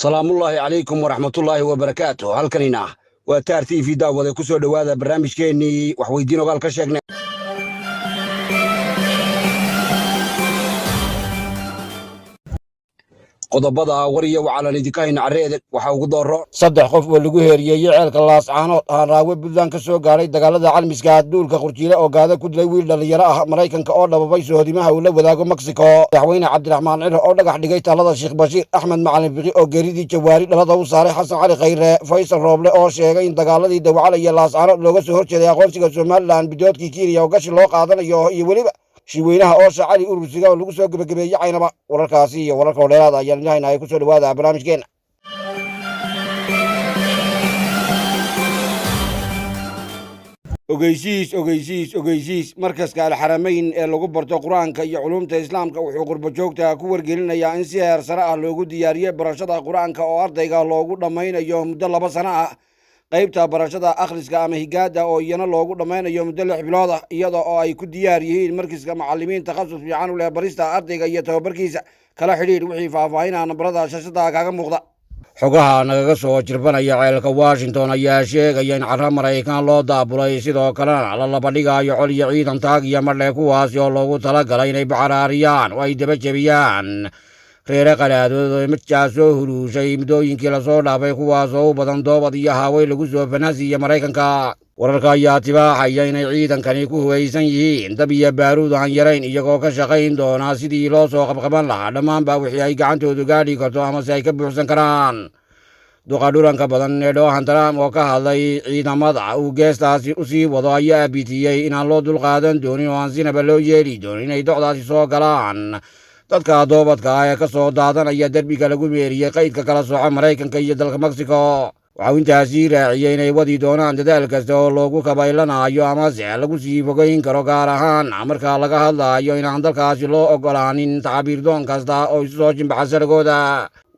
salaamullaahi calaykum waraxmatullaahi wabarakaatu. halkanina waa taar t v daawade ku soo dhowaada barnaamijkeennii waxweydiin ogaal ka sheegnay qodobada war iyo wacalan idinka hayna carreede waxaa ugu dooro 3 qof oo lagu heeriyeeyey ceelka laascaanood haanraawe buntland ka soo gaadhay dagaalada calmiska duulka qurjiile oo gaada ku dilay wiil dhallinyaro ah maraykanka oo dhababay sohodimaha uu la wadaago mexico madaxweyne cabdiraxmaan ciro oo dhagax dhigay talada sheekh bashiir axmed macalin fiqi oo geeridii jawaari dhalada u saaray xasan cali khayre faysal rooble oo sheegay in dagaaladii dawacala iyo laascaanood looga soo horjeeday aqoonsiga somalilan bidoodkii kiiniya oo gashi loo qaadanayo iyo weliba shiweynaha oo shacali urursiga oo lagu soo gebagabeeyey caynaba wararkaasi iyo wararka oo dheeraada ayaan idinhayna ay ku soo dhowaada barnaamijkeena ogeysiis markaska alxaramayn ee lagu barto qur-aanka iyo culumta islaamka wuxuu qurbo joogta ku wargelinayaa in si heer sare ah loogu diyaariyey barashada qur-aanka oo ardayga loogu dhammaynayo muddo 2 sano ah qaybta barashada akhriska ama higaada oo iyana loogu dhammaynayo muddo 6 bilood ah iyada oo ay ku diyaar yihiin markiska macallimiin takhasus fiican u leh barista ardayga iyo tababarkiisa kala xidhiidh wixii faahfaahinaa nambarada shashada kaaga muuqda xogaha nagaga soo jirbanaya ceelka washington ayaa sheegaya in carra maraykan loo daabulay sidoo kalena la labadhigayo col iyo ciidan taag iyo madhe kuwaasi oo loogu talagalay inay bacaraariyaan oo ay daba jebiyaan reere qalaadooda midkaa soo huluushay muddooyinkii lasoo dhaafay kuwaasoo u badan doobad iyo haaway lagu soo fanaasiiya maraykanka wararka ayaa tibaaxaya inay ciidankani ku huwaysan yihiin dab iyo baaruud aan yarayn iyagoo ka shaqayn doonaa sidii loo soo qabqaban lahaa dhammaanba wixii ay gacantoodu gaadhi karto amase ay ka buuxsan karaan duqa dhuranka badan ee dhoohan trump oo ka hadlay ciidamada uu geestaasi u sii wado ayaa abitiyey inaan loo dulqaadan doonin oo aan sinaba loo yeeli doonin inay docdaasi soo galaan dadka doobadka ah ee ka soo daadanaya derbiga lagu meeriyey qaydka kala sooca maraykanka iyo dalka mexico waxau intaasii raaciyey inay wadi doonaan dadaal kasta oo loogu kabaylanayo amase lagu sii fogayn karo gaar ahaan marka laga hadlayo inaan dalkaasi loo oggolaanin tacabiirdoon kasta oo isu soo jimbaxa saragooda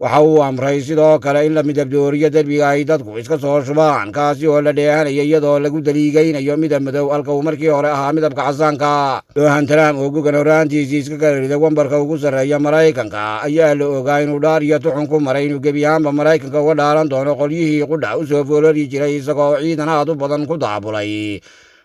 waxa uu amray sidoo kale in la midabdooriyo derbiga ay dadku iska soo shubaan kaasi oo la dheehanaya iyadoo lagu daliigaynayo midab madow halka uu markii hore ahaa midabka casaanka dhoohan trump oo gugan horaantiisii iska garariday wambarka ugu sarreeya maraykanka ayaa la ogaa inuu dhaar iyo tuxun ku maray inuu gebi ahaanba maraykanka uga dhaaran doono qolyihii qudha u soo foolari jiray isagoo ciidan aad u badan ku daabulay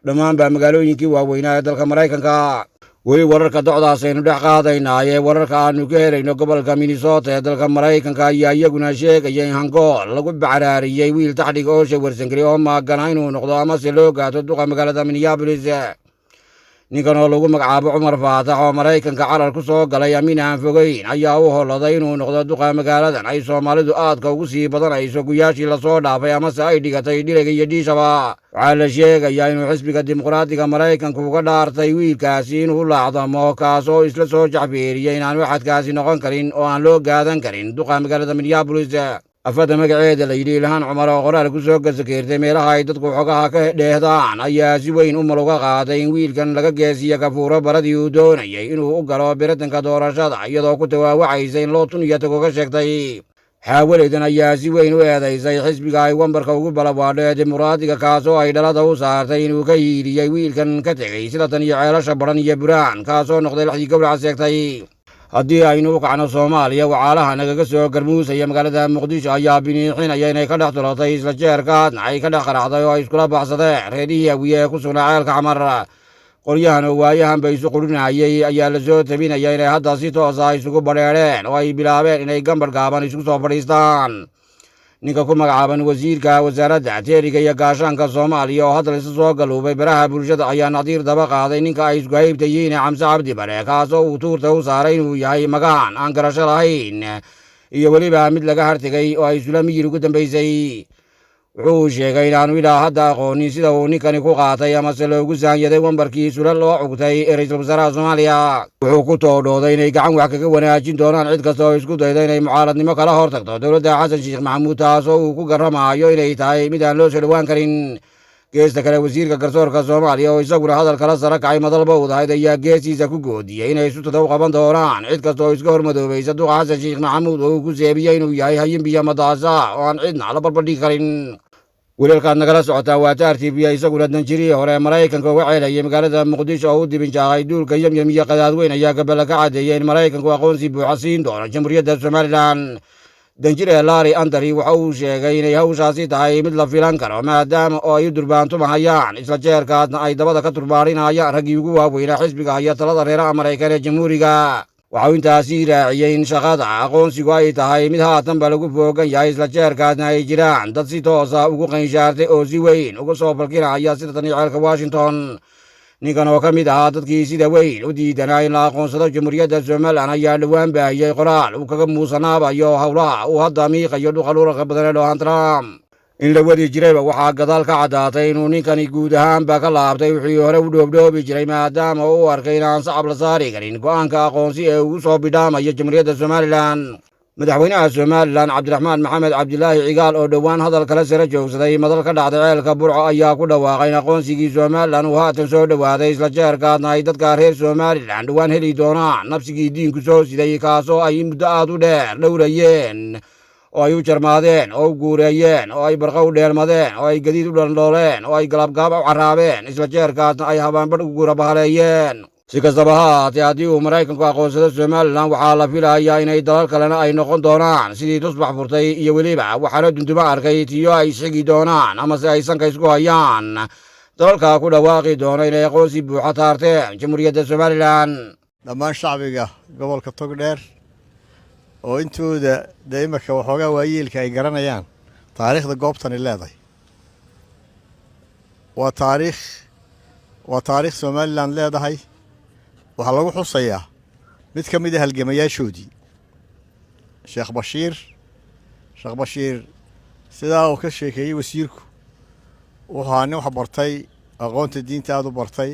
dhammaanba magaalooyinkii waaweynaa ee dalka maraykanka weli wararka docdaasaynu dhex qaadaynaaye wararka aanu ka helayno gobolka minnesota ee dalka maraykanka ayaa iyaguna sheegaya in hangool lagu bacraariyey wiil taxdhiga oo shawarsankeli oo maagana inuu noqdo amase loo gaato duqa magaalada minneabolis ninkan oo lagu magacaabo cumar faatax oo maraykanka carar ku soo galay amin aan fogeyn ayaa u holoday inuu noqdo duqa magaaladan ay soomaalidu aadka ugu sii badanayso guyaashii lasoo dhaafay amase ay dhigatay dhilayga iyo dhiishaba waxaa la sheegayaa inuu xisbiga dimuqraadiga maraykanka uga dhaartay wiilkaasi inuu laacdamo kaas oo isla soo jacbeeriyey inaan waxadkaasi noqon karin oo aan loo gaadan karin duqa magaalada minneabolis afada magaceeda la yidhi ilhaan cumar oo qoraal ku soo gasakeertay meelaha ay dadku xogaha ka dheehdaan ayaa si weyn u maluga qaaday in wiilkan laga geesiyo kafuuro baradii uu doonayay inuu u galo biritanka doorashada iyadoo ku tawaawacaysa in loo tun iyo tago ka sheegtay xaawaleydan ayaa si weyn u eedaysay xisbiga ay wambarka ugu balabaadho ee dimuqraadiga kaasoo ay dhalada u saartay inuu ka hiiliyey wiilkan ka tegey sida tan iyo ceelasha badhan iyo buraan kaasoo noqday laxdii gowraca seegtay haddii aynu u kacno soomaaliya wacaalaha nagaga soo garmuusaya magaalada muqdisho ayaa biniixinaya inay ka dhex tulatay isla jeerkaadna ay ka dhex qaraxday oo ay iskula baxsadeen reerihii awiye ee ku sugnaa ceelka xamar qoryahan oo waayahan ba isu qurinayey ayaa la soo tabinaya inay hadda si toosa isugu badheedheen oo ay bilaabeen inay gambadh gaaban isugu soo fadhiistaan ninka ku magacaaban wasiirka wasaaradda teeriga iyo gaashaanka soomaaliya oo hadal isu soo galuubay baraha bulshada ayaa nadiir daba qaaday ninka ay isku haybta yihiin ee xamse cabdi bare kaasoo uu tuurta u saaray inuu yahay magaan aan garasho lahayn iyo weliba mid laga hartegay oo ay isula miyir ugu dambaysay wuxuu sheegay inaanu ilaa hadda aqoonin sida uu ninkani ku qaatay amase loogu saanyaday wambarkii sula loo cugtay ee ra-iisul wasaaraha soomaaliya wuxuu ku toodhooday inay gacan wax kaga wanaajin doonaan cid kasta oo isku dayda inay mucaaradnimo kala hor tagto dowladda xasan sheekh maxamuud taasoo uu ku garramaayo inay tahay mid aan loo soo dhowaan karin geesta kale wasiirka garsoorka soomaaliya oo isaguna hadal kala sara kacay madalba udahayd ayaa geestiisa ku goodiyey inay isu tadaw qaban doonaan cid kasta oo iska hormadoobaysa duqa xasan sheekh maxamuud oo uu ku seebiyey inuu yahay hayin biyo madaasa oo aan cidna la barbardhigi karin wiilalkaad nagala socotaa waa taar t v isaguna danjirihii hore maraykanka uga ceelayay magaalada muqdisho oo u dibinjaaqay duulka yemyem iyo qadaadweyn ayaa gabala ka caddeeyay in maraykanku aqoonsi buuxa siin doono jamhuuriyadda somalilan danjire Larry Andari waxa uu sheegay inay hawshaasi tahay mid la filan karo maadaama oo ay durbaantumahayaan isla jeerkaasna ay dabada ka turbaarinayaan raggii ugu waaweynaa xisbiga haya talada reeraha Maraykan ee Jamhuuriga. waxa uu intaasi raaciyay in shaqada aqoonsigu ay tahay mid haatanba lagu foogan yahay isla jeerkaasna ay jiraan dad si toos ah ugu qanshaartay oo si weyn uga soo falkinaya sida tan ceelka Washington. ninkan oo ka mid ahaa dadkii sida weyn u diidanaa in la aqoonsado Jamhuuriyadda Somaliland ayaa dhowaan baahiyay qoraal uu kaga muusanaabayo howlaha uu hadda miiqayo dhuqaluurka badan ee Donald Trump. in la wadi jirayba waxaa gadaal ka caddaatay inuu ninkani guud ahaanba ka laabtay wixii hore u dhoobdhoobi jiray maadaama uu arkay inaan sacab la saari karin go'aanka aqoonsi ee ugu soo bidhaamaya Jamhuuriyadda Somaliland. madaxweynaha Somaliland Cabdiraxmaan Maxamed Cabdilaahi Cigaal oo dhowaan hadal kala sare joogsaday madal ka dhacday ceelka Burco ayaa ku dhawaaqay in aqoonsigii Somaliland uu haatan soo dhawaaday isla jeerkaasna ay dadka reer Somaliland dhowaan heli doonaan nafsigii diinku soo siday kaasoo ay muddo aad u dheer dhowrayeen oo ay u jarmaadeen oo u guureeyeen oo ay barqa u dheelmadeen oo ay gadiid u dhandhooleen oo ay galabgaab u carraabeen isla jeerkaasna ay habaanbadh u guura bahaleeyeen. si kastaba ha ahaatee haddii uu Maraykanku aqoonsado Somaliland waxaa la filayaa inay dalal kalena ay noqon doonaan sidii tusbax furtay iyo weliba waxaana dunduma arkay tiyo ay isxigi doonaan ama si ay sanka isku hayaan dalalka ku dhawaaqi doona inay aqoonsi buuxa taarteen Jamhuuriyadda Somaliland. dhammaan shacbiga gobolka Togdheer oo intooda imika waxoogaa waayeelka ay garanayaan taariikhda goobtani leedahay waa taariikh Somaliland leedahay. waxaa lagu xusayaa mid ka mid ah halgamayaashoodii Sheekh Bashiir sidaa uu ka sheekeeyey wasiirku wuxuu ahaa nin wax bartay aqoonta diinta aad u bartay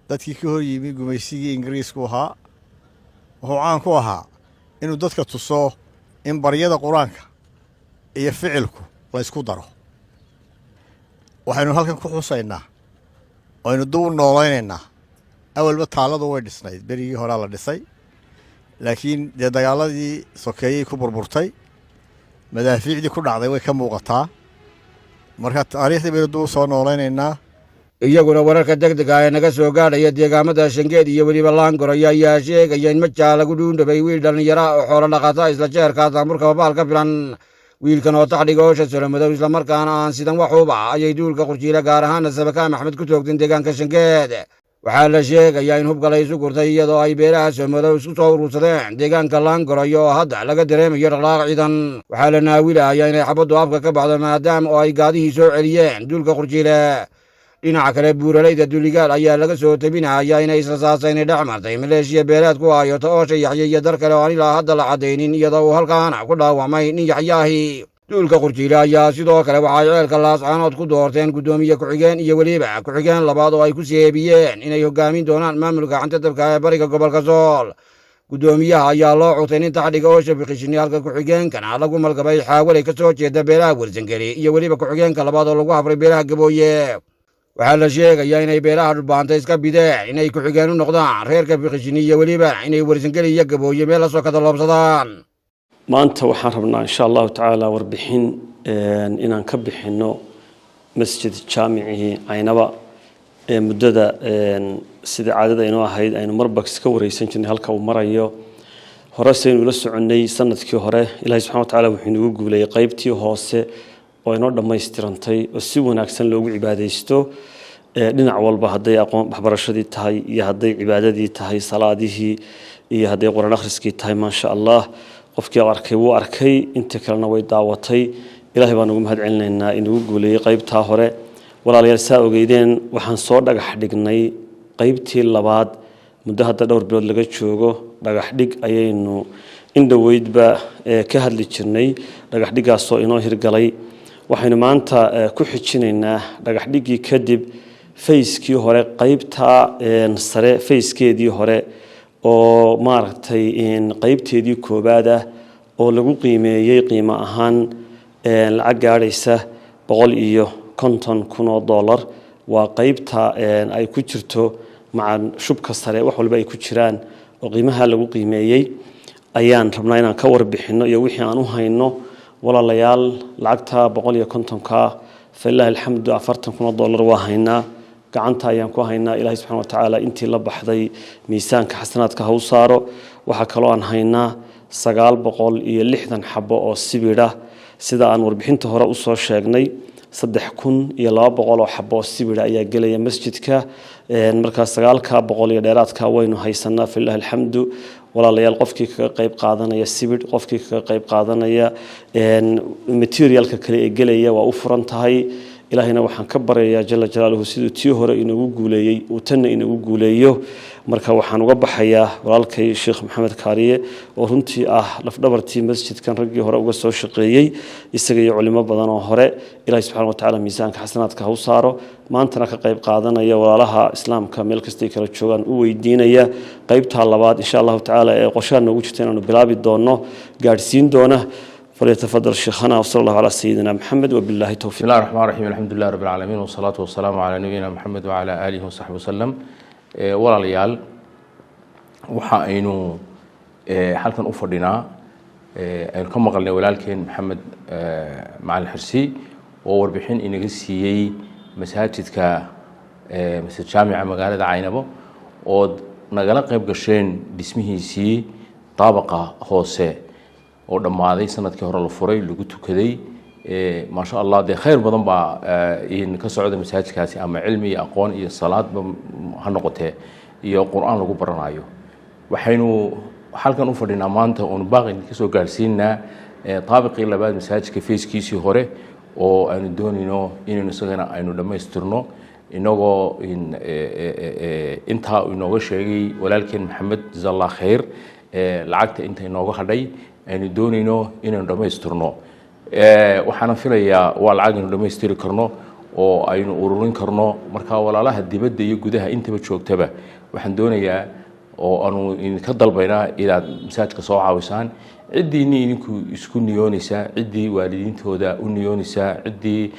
dadkii ka hor yimi gumaysigii Ingiriisku ahaa wuxuu caan ku ahaa inuu dadka tuso in baryada quraanka iyo ficilku la isku daro. waxaynu halkan ku xusaynaa oo aynu dib u nooleynaynaa awalba taaladu way dhisnayd berigii hore la dhisay laakiin dee dagaaladii sokeeyay ku burburtay madaafiicdii ku dhacday way ka muuqataa marka taariikhdii baynu dib u soo nooleynaynaa. iyaguna wararka degdega ee naga soo gaadhaya deegaamada Shangeed iyo weliba Laangoroy ayaa sheegaya in majaa lagu dhuundhabay wiil dhalinyaro oo xoolo dhaqata isla jeerkaasna murka baal ka filan. wiilkan oo taxdhiga oosha Solomadow isla markaana aan sidan wax uba ayay duulka Qurjiile gaar ahaan Sabaka Maxmed ku toogteen deegaanka Shangeed. waxaa la sheegayaa in hubka la isu gurtay iyadoo ay beelaha Solomadow isku soo urursadeen deegaanka Laangoroy oo hadda laga dareemayo dhaqdhaqaaq ciidan. waxaa la naawilayaa inay xabaddu afka ka baxdo maadaama oo ay gaadihii soo celiyeen duulka Qurjiile. dhinaca kale buuralayda Duligaal ayaa laga soo tabinayaa inay isla saasayna dhex martay maleeshiya beeleed ku aayota oosha Yaxye iyo dar kale oo aan ilaa hadda la cadaynin iyadoo uu halkaana ku dhaawacmay nin Yaxyaahi. duulka Qurjiile ayaa sidoo kale waxay ceelka Laascaanood ku doorteen gudoomiye ku-xigeen iyo weliba ku-xigeen labaad oo ay ku seebiyeen inay hogaamin doonaan maamulka gacanta dabka ee bariga gobolka Sool. gudoomiyaha ayaa loo cutay nin taxdhiga oosha Biqishini halka ku-xigeenkana lagu malgabay xaawalay ka soo jeeda beelaha Warsangeli iyo weliba ku-xigeenka labaad oo lagu habray beelaha Gabooye. waxaa la sheegayaa inay beelaha dhulbaanta iska bideen inay ku-xigeen u noqdaan reerka Biqishini iyo weliba inay Warsangeli iyo Gabooye meel la soo kadaloobsadaan. maanta waxaan rabnaa insha allahu tacaala warbixin inaan ka bixino masjid jaamici Caynaba ee muddada sida caadada inoo ahayd aynu marba ka wareysan jirnay halka uu marayo. hore saynu la soconay sanadkii hore Ilaahay subxaanahu wa tacaala wuxuu nagu guuleeyay qaybtii hoose oo inoo dhammaystirantay oo si wanaagsan loogu cibaadeysto dhinac walba hadday aqoon waxbarashadii tahay iyo hadday cibaadadii tahay salaadihii iyo hadday quraan akhriskii tahay maasha Allah. qofkii arkay wuu arkay inta kalena way daawatay. Ilaahay baan ugu mahad celinaynaa inuu guuleeyay qaybta hore. walaalayaal saa ogeydeen waxaan soo dhagax dhignay qaybtii labaad muddo hadda dhowr bilood laga joogo. dhagax dhig ayaynu indhaweydba ka hadli jirnay. dhagax dhigaasoo inoo hirgalay. waxaynu maanta ku xijinaynaa dhagax dhigii kadib fayskii hore qaybta sare fayskeedii hore oo maaragtay qaybteedii koobaad ah oo lagu qiimeeyay qiimo ahaan lacag gaadhaysa $150,000 waa qaybta ay ku jirto macan shubka sare wax walba ay ku jiraan oo qiimaha lagu qiimeeyay ayaan rabnaa inaan ka warbixino iyo wixii aan u hayno. walaalayaal lacagta 150ka fillaahi alxamdu $40,000 waa haynaa gacanta ayaan ku haynaa. Ilaahay subxaanahu wa tacaala intii la baxday miisaanka xasanaadka ha u saaro. waxa kale oo aan haynaa 960 xabo oo sibidha sida aan warbixinta hore u soo sheegnay 3200 xabo oo sibidha ayaa galaya masjidka marka 900 iyo dheeraadka waynu haysanaa fillahi alxamdu walaalayaal qofkii kaga qayb qaadanaya sibidh qofkii kaga qayb qaadanaya materialka kale ee galaya waa u furan tahay ilaahina waxaan ka baryayaa jalla jalaaluhu sidoo tii hore inagu guuleeyay uu tan inagu guuleeyo marka waxaan uga baxayaa walaalkay Sheekh Maxamed Kaariye oo runtii ah laf dhabartii masjidkan raggii hore uga soo shaqeeyay isaga iyo culimo badan oo hore Ilaahay subhanahu wa ta'ala miisaanka xasanaadka ha u saaro maantana ka qayb qaadanaya walaalaha islaamka meel kasta kala joogan u weydiinaya qaybta labaad insha Allah ta'ala ee qorshaha noogu jirta inaanu bilaabi doono gaarsiin doona فليتفضل شيخنا وصلى الله على سيدنا محمد وبالله التوفيق. بسم الله الرحمن الرحيم الحمد لله رب العالمين والصلاة والسلام على نبينا محمد وعلى آله وصحبه وسلم. walaalayaal waxa aynu halkan u fadhinaa aynu ka maqalnay walaalkeen Maxamed Macalin Xirsi oo warbixin inaga siiyay masaajidka masjid jaamica magaalada Caynabo oo nagala qayb gasheen dhismihiisii tabaqa hoose oo dhamaaday sanadkii hore la furay lagu tukaday ma sha Allah de khayr badan ba in ka socda masaajidkaasi ama cilmi iyo aqoon iyo salaad ha noqotee iyo quraan lagu baranayo waxaynu halkan u fadhinaa maanta oo baaqin ka soo gaarsiinaa taabaqii labaad masaajidka feeskiisii hore oo aanu doonino inaynu isagana aynu dhameystirno inagoo inta inooga sheegay walaalkeen Maxamed jazallahu khayr lacagta inta inooga hadhay aynu doonino inaynu dhameystirno waxaan filayaa waa lacag inuu dhameystiri karno oo aynu ururin karno marka walaalaha dibadda iyo gudaha intaba joogtaba waxaan doonayaa oo aanu ka dalbaynaa inaad masaajidka soo caawisaan cidiini idinku isku niyoonaysa cidii waalidiintooda u niyoonaysa cidii